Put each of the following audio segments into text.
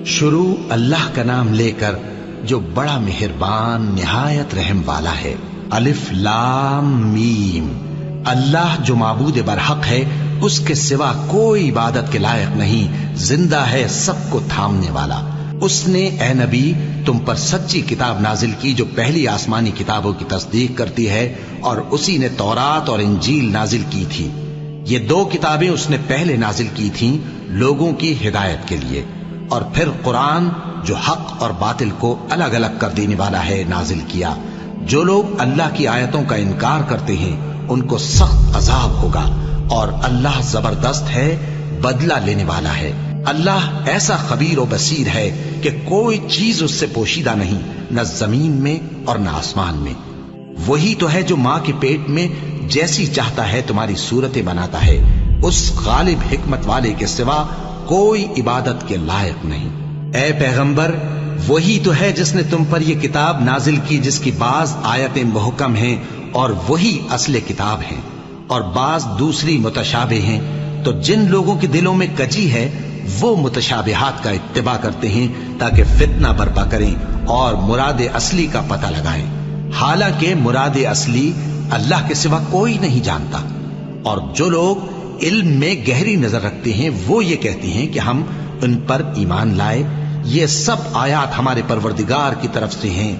شروع اللہ کا نام لے کر جو بڑا مہربان نہایت رحم والا ہے۔ الف لام میم۔ اللہ جو معبود برحق ہے، اس کے سوا کوئی عبادت کے لائق نہیں، زندہ ہے، سب کو تھامنے والا۔ اس نے اے نبی تم پر سچی کتاب نازل کی جو پہلی آسمانی کتابوں کی تصدیق کرتی ہے، اور اسی نے تورات اور انجیل نازل کی تھی۔ یہ دو کتابیں اس نے پہلے نازل کی تھیں لوگوں کی ہدایت کے لیے، اور پھر قرآن جو حق اور باطل کو الگ الگ کر دینے والا ہے نازل کیا۔ جو لوگ اللہ کی آیتوں کا انکار کرتے ہیں ان کو سخت عذاب ہوگا، اور اللہ زبردست ہے، بدلہ لینے والا ہے۔ اللہ ایسا خبیر و بصیر ہے کہ کوئی چیز اس سے پوشیدہ نہیں، نہ زمین میں اور نہ آسمان میں۔ وہی تو ہے جو ماں کے پیٹ میں جیسی چاہتا ہے تمہاری صورتیں بناتا ہے، اس غالب حکمت والے کے سوا کوئی عبادت کے لائق نہیں۔ اے پیغمبر، وہی تو ہے جس نے تم پر یہ کتاب نازل کی جس کی بعض آیتیں محکم ہیں اور وہی اصل کتاب ہیں، اور بعض دوسری متشابہ ہیں۔ تو جن لوگوں کے دلوں میں کجی ہے وہ متشابہات کا اتباع کرتے ہیں تاکہ فتنہ برپا کریں اور مراد اصلی کا پتہ لگائیں، حالانکہ مراد اصلی اللہ کے سوا کوئی نہیں جانتا۔ اور جو لوگ علم میں گہری نظر رکھتے ہیں وہ یہ کہتے ہیں کہ ہم ان پر ایمان لائے، یہ سب آیات ہمارے پروردگار کی طرف سے ہیں،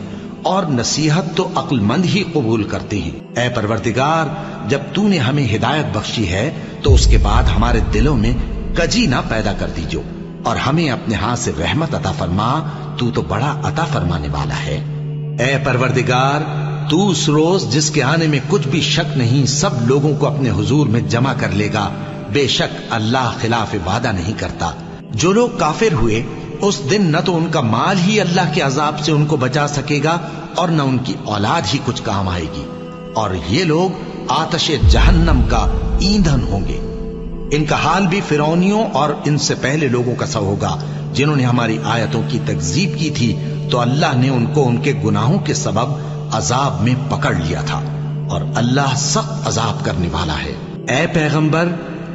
اور نصیحت تو عقل مند ہی قبول کرتے ہیں۔ اے پروردگار، جب تو نے ہمیں ہدایت بخشی ہے تو اس کے بعد ہمارے دلوں میں کجی نہ پیدا کر دیجو، اور ہمیں اپنے ہاتھ سے رحمت عطا فرما، تو بڑا عطا فرمانے والا ہے۔ اے پروردگار، تو اس روز جس کے آنے میں کچھ بھی شک نہیں سب لوگوں کو اپنے حضور میں جمع کر لے گا، بے شک اللہ خلاف وعدہ نہیں کرتا۔ جو لوگ کافر ہوئے اس دن نہ تو ان کا مال ہی اللہ کے عذاب سے ان کو بچا سکے گا اور نہ ان کی اولاد ہی کچھ کام آئے گی، اور یہ لوگ آتش جہنم کا ایندھن ہوں گے۔ ان کا حال بھی فرعونیوں اور ان سے پہلے لوگوں کا سا ہوگا جنہوں نے ہماری آیتوں کی تکذیب کی تھی، تو اللہ نے ان کو ان کے گناہوں کے سبب عذاب میں پکڑ لیا تھا، اور اللہ سخت عذاب کرنے والا ہے۔ اے پیغمبر،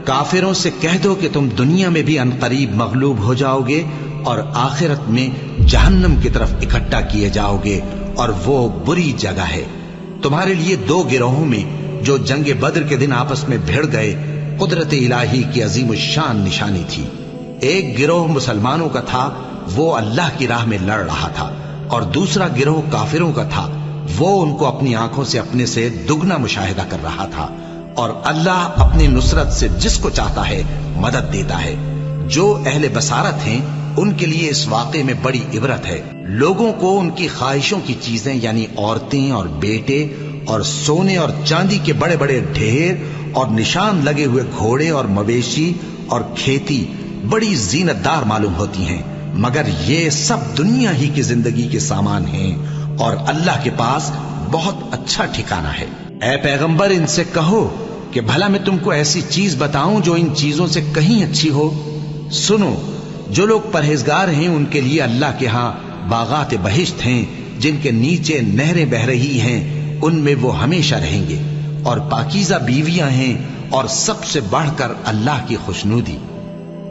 کافروں سے کہہ دو کہ تم دنیا میں بھی عنقریب مغلوب ہو جاؤ گے اور آخرت میں جہنم کی طرف اکٹھا کیے جاؤ گے، اور وہ بری جگہ ہے۔ تمہارے لیے دو گروہوں میں جو جنگ بدر کے دن آپس میں بھڑ گئے قدرت الہی کی عظیم الشان نشانی تھی۔ ایک گروہ مسلمانوں کا تھا، وہ اللہ کی راہ میں لڑ رہا تھا، اور دوسرا گروہ کافروں کا تھا، وہ ان کو اپنی آنکھوں سے اپنے سے دگنا مشاہدہ کر رہا تھا۔ اور اللہ اپنی نصرت سے جس کو چاہتا ہے مدد دیتا ہے۔ جو اہل بصارت ہیں ان کے لیے اس واقعے میں بڑی عبرت ہے۔ لوگوں کو ان کی خواہشوں کی چیزیں یعنی عورتیں اور بیٹے اور سونے اور چاندی کے بڑے بڑے ڈھیر اور نشان لگے ہوئے گھوڑے اور مویشی اور کھیتی بڑی زینت دار معلوم ہوتی ہیں، مگر یہ سب دنیا ہی کی زندگی کے سامان ہیں، اور اللہ کے پاس بہت اچھا ٹھکانہ ہے۔ اے پیغمبر، ان سے کہو کہ بھلا میں تم کو ایسی چیز بتاؤں جو ان چیزوں سے کہیں اچھی ہو؟ سنو، جو لوگ پرہیزگار ہیں ان کے لیے اللہ کے ہاں باغات بہشت ہیں جن کے نیچے نہریں بہ رہی ہیں، ان میں وہ ہمیشہ رہیں گے، اور پاکیزہ بیویاں ہیں، اور سب سے بڑھ کر اللہ کی خوشنودی۔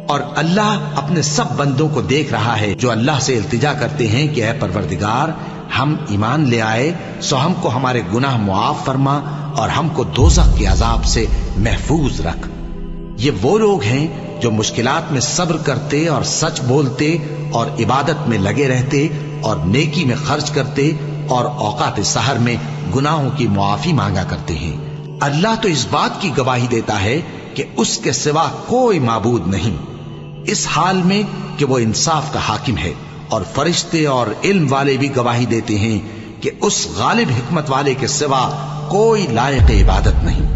اور اللہ اپنے سب بندوں کو دیکھ رہا ہے جو اللہ سے التجا کرتے ہیں کہ اے پروردگار، ہم ایمان لے آئے سو ہم کو ہمارے گناہ معاف فرما اور ہم کو دوزخ کے عذاب سے محفوظ رکھ۔ یہ وہ لوگ ہیں جو مشکلات میں صبر کرتے اور سچ بولتے اور عبادت میں لگے رہتے اور نیکی میں خرچ کرتے اور اوقات سحر میں گناہوں کی معافی مانگا کرتے ہیں۔ اللہ تو اس بات کی گواہی دیتا ہے کہ اس کے سوا کوئی معبود نہیں، اس حال میں کہ وہ انصاف کا حاکم ہے، اور فرشتے اور علم والے بھی گواہی دیتے ہیں کہ اس غالب حکمت والے کے سوا کوئی لائق عبادت نہیں۔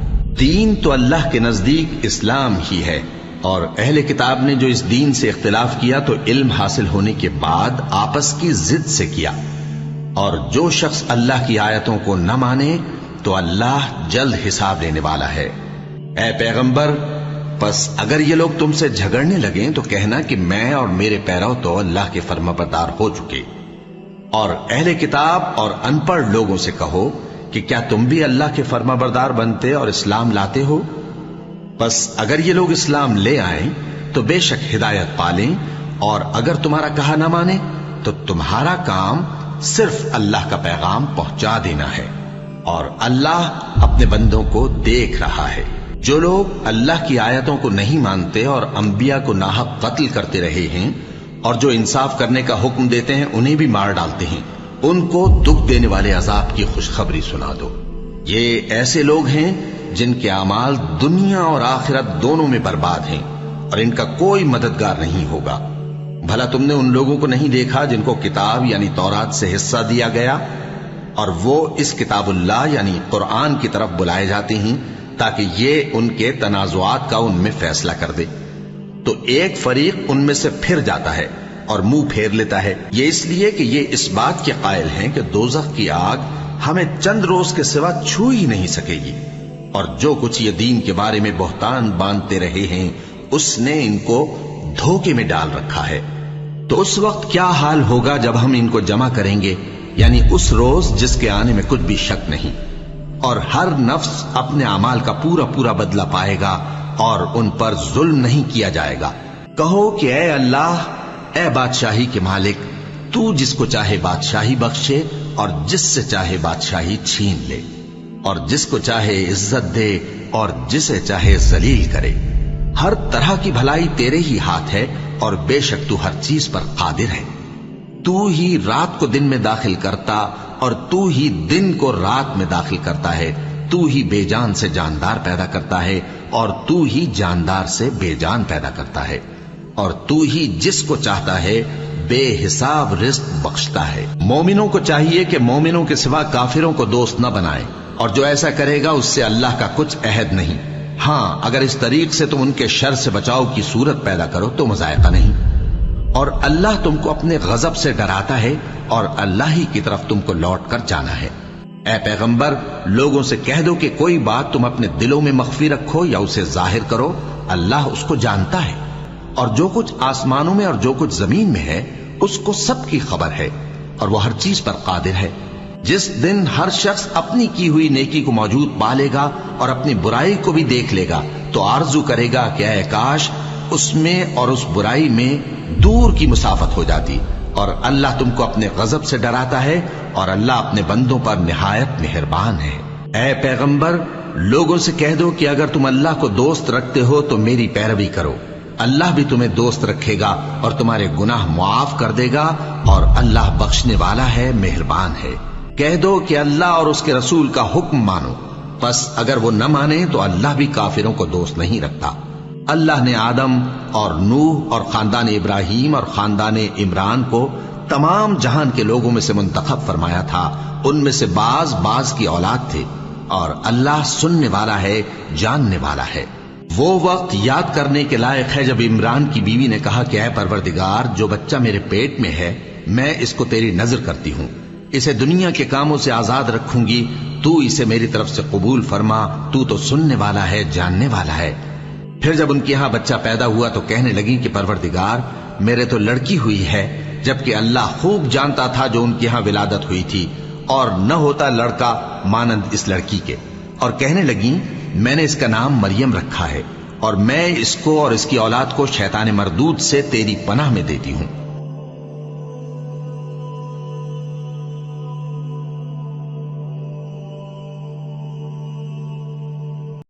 دین تو اللہ کے نزدیک اسلام ہی ہے، اور اہل کتاب نے جو اس دین سے اختلاف کیا تو علم حاصل ہونے کے بعد آپس کی ضد سے کیا، اور جو شخص اللہ کی آیتوں کو نہ مانے تو اللہ جلد حساب لینے والا ہے۔ اے پیغمبر، پس اگر یہ لوگ تم سے جھگڑنے لگیں تو کہنا کہ میں اور میرے پیرو تو اللہ کے فرمانبردار ہو چکے، اور اہل کتاب اور ان پڑھ لوگوں سے کہو کہ کیا تم بھی اللہ کے فرمانبردار بنتے اور اسلام لاتے ہو؟ بس اگر یہ لوگ اسلام لے آئیں تو بے شک ہدایت پالیں، اور اگر تمہارا کہا نہ مانے تو تمہارا کام صرف اللہ کا پیغام پہنچا دینا ہے، اور اللہ اپنے بندوں کو دیکھ رہا ہے۔ جو لوگ اللہ کی آیتوں کو نہیں مانتے اور انبیاء کو ناحق قتل کرتے رہے ہیں اور جو انصاف کرنے کا حکم دیتے ہیں انہیں بھی مار ڈالتے ہیں، ان کو دکھ دینے والے عذاب کی خوشخبری سنا دو۔ یہ ایسے لوگ ہیں جن کے اعمال دنیا اور آخرت دونوں میں برباد ہیں، اور ان کا کوئی مددگار نہیں ہوگا۔ بھلا تم نے ان لوگوں کو نہیں دیکھا جن کو کتاب یعنی تورات سے حصہ دیا گیا، اور وہ اس کتاب اللہ یعنی قرآن کی طرف بلائے جاتے ہیں تاکہ یہ ان کے تنازعات کا ان میں فیصلہ کر دے، تو ایک فریق ان میں سے پھر جاتا ہے اور منہ پھیر لیتا ہے، یہ اس لیے کہ یہ اس بات کے قائل ہیں کہ دوزخ کی آگ ہمیں چند روز کے سوا چھو ہی نہیں سکے گی، اور جو کچھ یہ دین کے بارے میں بہتان باندھتے رہے ہیں اس نے ان کو دھوکے میں ڈال رکھا ہے۔ تو اس وقت کیا حال ہوگا جب ہم ان کو جمع کریں گے، یعنی اس روز جس کے آنے میں کچھ بھی شک نہیں، اور ہر نفس اپنے اعمال کا پورا پورا بدلہ پائے گا اور ان پر ظلم نہیں کیا جائے گا۔ کہو کہ اے اللہ، اے بادشاہی کے مالک، تو جس کو چاہے بادشاہی بخشے اور جس سے چاہے بادشاہی چھین لے، اور جس کو چاہے عزت دے اور جسے چاہے ذلیل کرے۔ ہر طرح کی بھلائی تیرے ہی ہاتھ ہے، اور بے شک تو ہر چیز پر قادر ہے۔ تو ہی رات کو دن میں داخل کرتا اور تو ہی دن کو رات میں داخل کرتا ہے، تو ہی بے جان سے جاندار پیدا کرتا ہے اور تو ہی جاندار سے بے جان پیدا کرتا ہے، اور تو ہی جس کو چاہتا ہے بے حساب رزق بخشتا ہے۔ مومنوں کو چاہیے کہ مومنوں کے سوا کافروں کو دوست نہ بنائے، اور جو ایسا کرے گا اس سے اللہ کا کچھ عہد نہیں۔ ہاں اگر اس طریق سے تم ان کے شر سے بچاؤ کی صورت پیدا کرو تو مذائقہ نہیں، اور اللہ تم کو اپنے غضب سے ڈراتا ہے، اور اللہ ہی کی طرف تم کو لوٹ کر جانا ہے۔ اے پیغمبر، لوگوں سے کہہ دو کہ کوئی بات تم اپنے دلوں میں مخفی رکھو یا اسے ظاہر کرو، اللہ اس کو جانتا ہے، اور جو کچھ آسمانوں میں اور جو کچھ زمین میں ہے اس کو سب کی خبر ہے، اور وہ ہر چیز پر قادر ہے۔ جس دن ہر شخص اپنی کی ہوئی نیکی کو موجود پا لے گا اور اپنی برائی کو بھی دیکھ لے گا تو آرزو کرے گا کہ اے کاش اس میں اور اس برائی میں دور کی مسافت ہو جاتی، اور اللہ تم کو اپنے غضب سے ڈراتا ہے، اور اللہ اپنے بندوں پر نہایت مہربان ہے۔ اے پیغمبر، لوگوں سے کہہ دو کہ اگر تم اللہ کو دوست رکھتے ہو تو میری پیروی کرو، اللہ بھی تمہیں دوست رکھے گا اور تمہارے گناہ معاف کر دے گا، اور اللہ بخشنے والا ہے، مہربان ہے۔ کہہ دو کہ اللہ اور اس کے رسول کا حکم مانو، پس اگر وہ نہ مانے تو اللہ بھی کافروں کو دوست نہیں رکھتا۔ اللہ نے آدم اور نوح اور خاندان ابراہیم اور خاندان عمران کو تمام جہان کے لوگوں میں سے منتخب فرمایا تھا، ان میں سے بعض کی اولاد تھے، اور اللہ سننے والا ہے، جاننے والا ہے۔ وہ وقت یاد کرنے کے لائق ہے جب عمران کی بیوی نے کہا کہ اے پروردگار، جو بچہ میرے پیٹ میں ہے میں اس کو تیری نذر کرتی ہوں، اسے دنیا کے کاموں سے آزاد رکھوں گی، تو اسے میری طرف سے قبول فرما، تو تو سننے والا ہے، جاننے والا ہے۔ پھر جب ان کے ہاں بچہ پیدا ہوا تو کہنے لگی کہ پروردگار، میرے تو لڑکی ہوئی ہے، جبکہ اللہ خوب جانتا تھا جو ان کے ہاں ولادت ہوئی تھی، اور نہ ہوتا لڑکا مانند اس لڑکی کے۔ اور کہنے لگی میں نے اس کا نام مریم رکھا ہے، اور میں اس کو اور اس کی اولاد کو شیطان مردود سے تیری پناہ میں دیتی ہوں۔